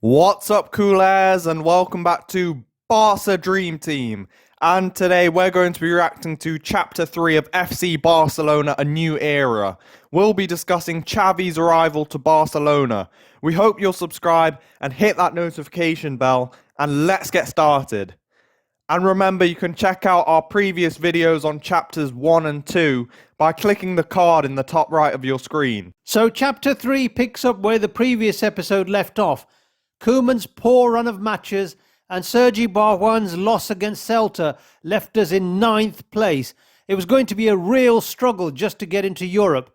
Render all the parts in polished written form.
What's up, coolers, and welcome back to Barca Dream Team. And today we're going to be reacting to Chapter 3 of FC Barcelona, A New Era. We'll be discussing Xavi's arrival to Barcelona. We hope you'll subscribe and hit that notification bell, and let's get started. And remember, you can check out our previous videos on Chapters 1 and 2 by clicking the card in the top right of your screen. So Chapter 3 picks up where the previous episode left off. Koeman's poor run of matches and Sergi Barjuan's loss against Celta left us in 9th place. It was going to be a real struggle just to get into Europe.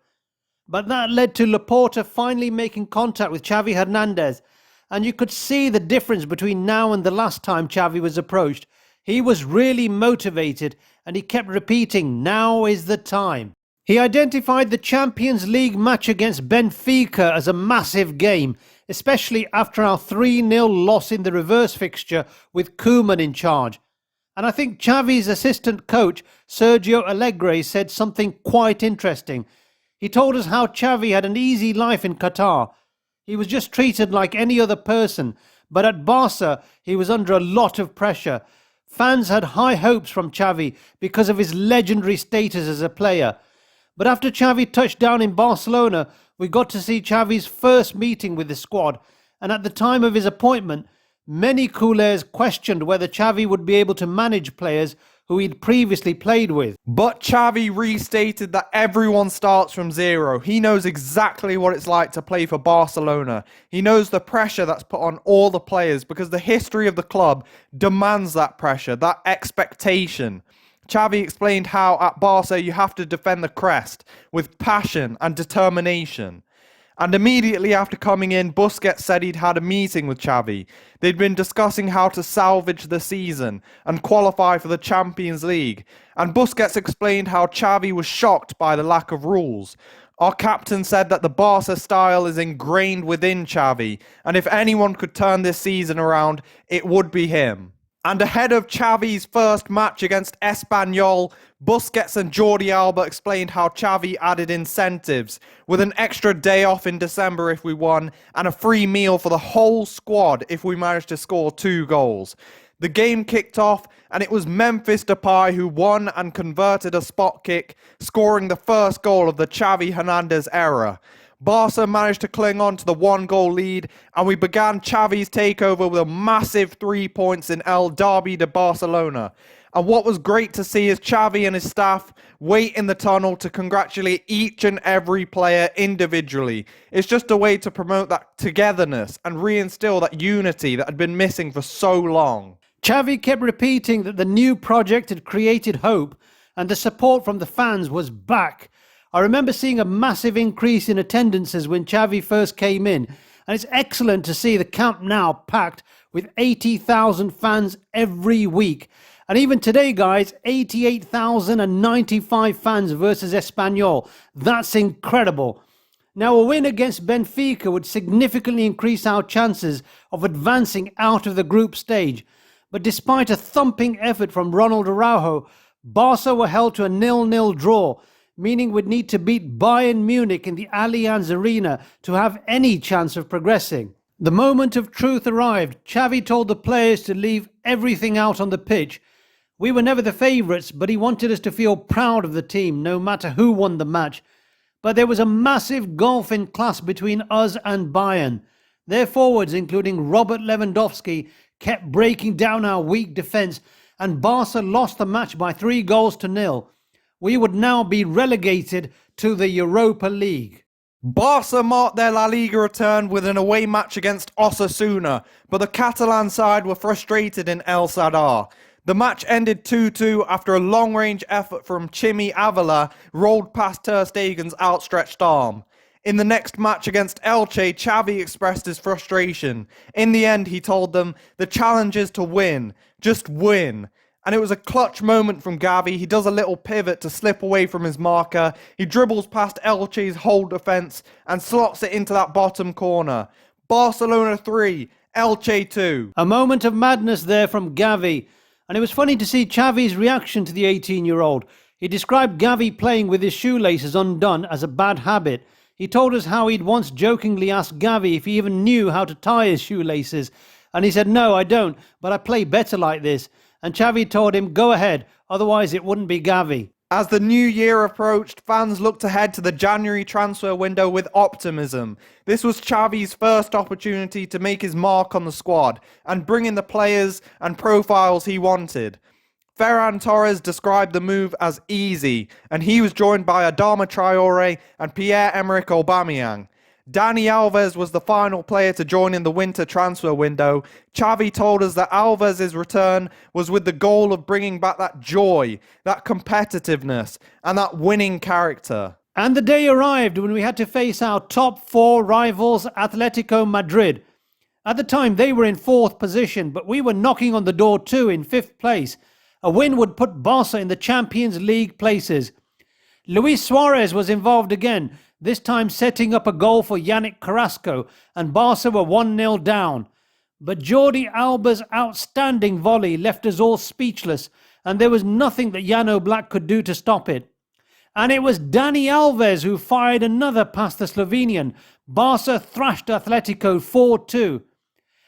But that led to Laporta finally making contact with Xavi Hernandez. And you could see the difference between now and the last time Xavi was approached. He was really motivated and he kept repeating, "Now is the time." He identified the Champions League match against Benfica as a massive game, especially after our 3-0 loss in the reverse fixture with Koeman in charge. And I think Xavi's assistant coach, Sergio Alegre, said something quite interesting. He told us how Xavi had an easy life in Qatar. He was just treated like any other person, but at Barca, he was under a lot of pressure. Fans had high hopes from Xavi because of his legendary status as a player. But after Xavi touched down in Barcelona, we got to see Xavi's first meeting with the squad, and at the time of his appointment, many culés questioned whether Xavi would be able to manage players who he'd previously played with. But Xavi restated that everyone starts from zero. He knows exactly what it's like to play for Barcelona. He knows the pressure that's put on all the players because the history of the club demands that pressure, that expectation. Xavi explained how at Barca you have to defend the crest with passion and determination. And immediately after coming in, Busquets said he'd had a meeting with Xavi. They'd been discussing how to salvage the season and qualify for the Champions League. And Busquets explained how Xavi was shocked by the lack of rules. Our captain said that the Barca style is ingrained within Xavi, and if anyone could turn this season around, it would be him. And ahead of Xavi's first match against Espanyol, Busquets and Jordi Alba explained how Xavi added incentives, with an extra day off in December if we won, and a free meal for the whole squad if we managed to score 2 goals. The game kicked off, and it was Memphis Depay who won and converted a spot kick, scoring the first goal of the Xavi Hernandez era. Barca managed to cling on to the 1-goal lead, and we began Xavi's takeover with a massive 3 points in El Derby de Barcelona. And what was great to see is Xavi and his staff wait in the tunnel to congratulate each and every player individually. It's just a way to promote that togetherness and reinstill that unity that had been missing for so long. Xavi kept repeating that the new project had created hope and the support from the fans was back. I remember seeing a massive increase in attendances when Xavi first came in, and it's excellent to see the Camp Nou packed with 80,000 fans every week. And even today, guys, 88,095 fans versus Espanyol. That's incredible. Now, a win against Benfica would significantly increase our chances of advancing out of the group stage. But despite a thumping effort from Ronald Araujo, Barca were held to a 0-0 draw, meaning we'd need to beat Bayern Munich in the Allianz Arena to have any chance of progressing. The moment of truth arrived. Xavi told the players to leave everything out on the pitch. We were never the favourites, but he wanted us to feel proud of the team, no matter who won the match. But there was a massive gulf in class between us and Bayern. Their forwards, including Robert Lewandowski, kept breaking down our weak defence, and Barca lost the match by 3-0. We would now be relegated to the Europa League. Barca marked their LaLiga return with an away match against Osasuna, but the Catalan side were frustrated in El Sadar. The match ended 2-2 after a long-range effort from Chimi Avila rolled past Ter Stegen's outstretched arm. In the next match against Elche, Xavi expressed his frustration. In the end, he told them, the challenge is to win. Just win. And it was a clutch moment from Xavi. He does a little pivot to slip away from his marker. He dribbles past Elche's whole defence and slots it into that bottom corner. Barcelona 3, Elche 2. A moment of madness there from Xavi. And it was funny to see Xavi's reaction to the 18-year-old. He described Xavi playing with his shoelaces undone as a bad habit. He told us how he'd once jokingly asked Xavi if he even knew how to tie his shoelaces. And he said, "No, I don't, but I play better like this." And Xavi told him, "Go ahead, otherwise it wouldn't be Xavi." As the new year approached, fans looked ahead to the January transfer window with optimism. This was Xavi's first opportunity to make his mark on the squad and bring in the players and profiles he wanted. Ferran Torres described the move as easy, and he was joined by Adama Traore and Pierre-Emerick Aubameyang. Dani Alves was the final player to join in the winter transfer window. Xavi told us that Alves' return was with the goal of bringing back that joy, that competitiveness, and that winning character. And the day arrived when we had to face our top four rivals, Atletico Madrid. At the time, they were in 4th position, but we were knocking on the door too in 5th place. A win would put Barca in the Champions League places. Luis Suarez was involved again, this time setting up a goal for Yannick Carrasco, and Barca were 1-0 down. But Jordi Alba's outstanding volley left us all speechless, and there was nothing that Jan Oblak could do to stop it. And it was Dani Alves who fired another past the Slovenian. Barca thrashed Atletico 4-2.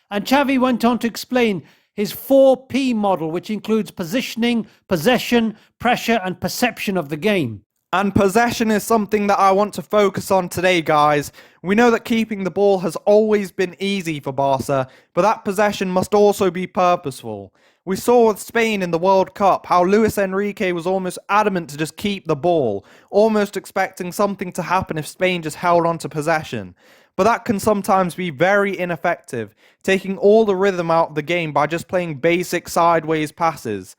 And Xavi went on to explain his 4P model, which includes positioning, possession, pressure, and perception of the game. And possession is something that I want to focus on today, guys. We know that keeping the ball has always been easy for Barca, but that possession must also be purposeful. We saw with Spain in the World Cup how Luis Enrique was almost adamant to just keep the ball, almost expecting something to happen if Spain just held on to possession. But that can sometimes be very ineffective, taking all the rhythm out of the game by just playing basic sideways passes.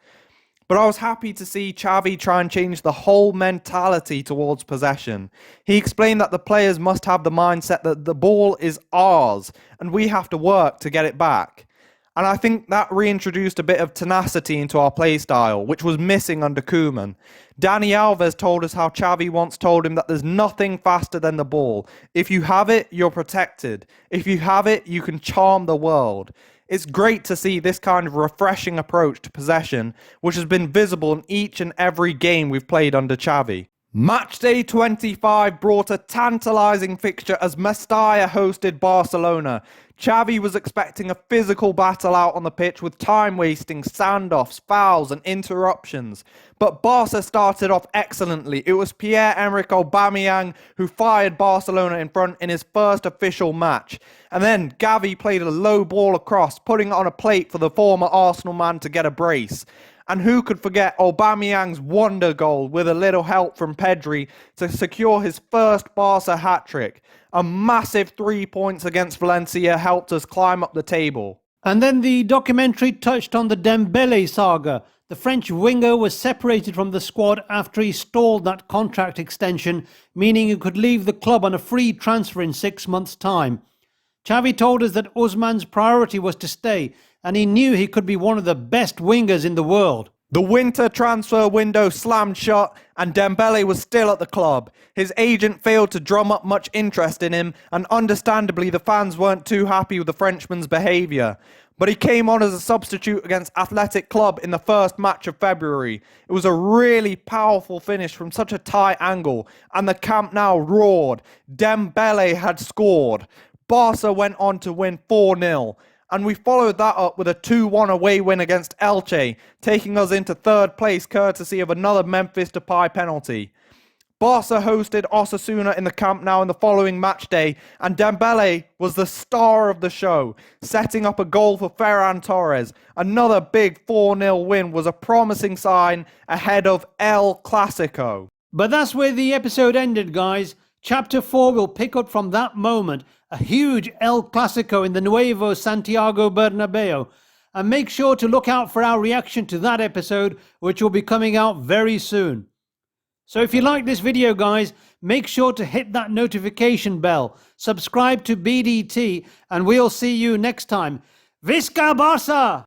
But I was happy to see Xavi try and change the whole mentality towards possession. He explained that the players must have the mindset that the ball is ours and we have to work to get it back. And I think that reintroduced a bit of tenacity into our play style, which was missing under Koeman. Dani Alves told us how Xavi once told him that there's nothing faster than the ball. If you have it, you're protected. If you have it, you can charm the world. It's great to see this kind of refreshing approach to possession, which has been visible in each and every game we've played under Xavi. Matchday 25 brought a tantalising fixture as Mestalla hosted Barcelona. Xavi was expecting a physical battle out on the pitch with time-wasting, standoffs, fouls and interruptions. But Barca started off excellently. It was Pierre-Emerick Aubameyang who fired Barcelona in front in his first official match. And then Xavi played a low ball across, putting it on a plate for the former Arsenal man to get a brace. And who could forget Aubameyang's wonder goal with a little help from Pedri to secure his first Barca hat-trick. A massive 3 points against Valencia helped us climb up the table. And then the documentary touched on the Dembele saga. The French winger was separated from the squad after he stalled that contract extension, meaning he could leave the club on a free transfer in 6 months' time. Xavi told us that Ousmane's priority was to stay, and he knew he could be one of the best wingers in the world. The winter transfer window slammed shut and Dembele was still at the club. His agent failed to drum up much interest in him, and understandably the fans weren't too happy with the Frenchman's behaviour. But he came on as a substitute against Athletic Club in the first match of February. It was a really powerful finish from such a tight angle, and the Camp Nou roared. Dembele had scored. Barca went on to win 4-0. And we followed that up with a 2-1 away win against Elche, taking us into 3rd place courtesy of another Memphis Depay penalty. Barca hosted Osasuna in the Camp Nou in the following match day, and Dembele was the star of the show, setting up a goal for Ferran Torres. Another big 4-0 win was a promising sign ahead of El Clasico. But that's where the episode ended, guys. Chapter 4 will pick up from that moment, a huge El Clasico in the Nuevo Santiago Bernabeu. And make sure to look out for our reaction to that episode, which will be coming out very soon. So if you like this video, guys, make sure to hit that notification bell, subscribe to BDT, and we'll see you next time. Visca Barça!